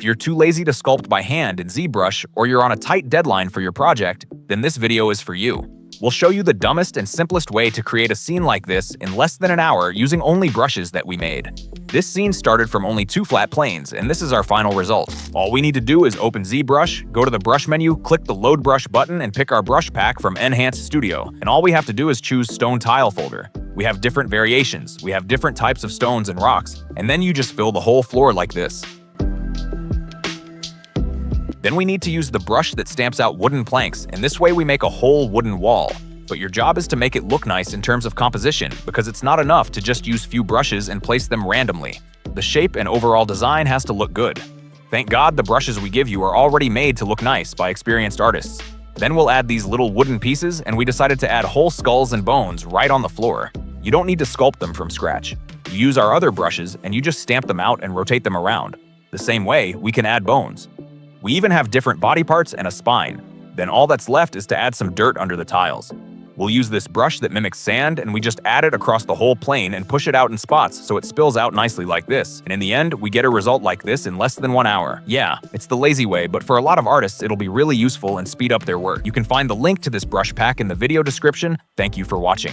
you're too lazy to sculpt by hand in Zbrush, or you're on a tight deadline for your project, then this video is for you. We'll show you the dumbest and simplest way to create a scene like this in less than an hour using only brushes that we made. This scene started from only 2 flat planes, and this is our final result. All we need to do is open Zbrush, go to the brush menu, click the Load Brush button, and pick our brush pack from N-hance Studio. And all we have to do is choose Stone Tile folder. We have different variations, we have different types of stones and rocks, and then you just fill the whole floor like this. Then we need to use the brush that stamps out wooden planks, and this way we make a whole wooden wall. But your job is to make it look nice in terms of composition, because it's not enough to just use few brushes and place them randomly. The shape and overall design has to look good. Thank God the brushes we give you are already made to look nice by experienced artists. Then we'll add these little wooden pieces, and we decided to add whole skulls and bones right on the floor. You don't need to sculpt them from scratch. You use our other brushes, and you just stamp them out and rotate them around. The same way, we can add bones. We even have different body parts and a spine. Then all that's left is to add some dirt under the tiles. We'll use this brush that mimics sand, and we just add it across the whole plane and push it out in spots so it spills out nicely like this. And in the end, we get a result like this in less than 1 hour. Yeah, it's the lazy way, but for a lot of artists, it'll be really useful and speed up their work. You can find the link to this brush pack in the video description. Thank you for watching.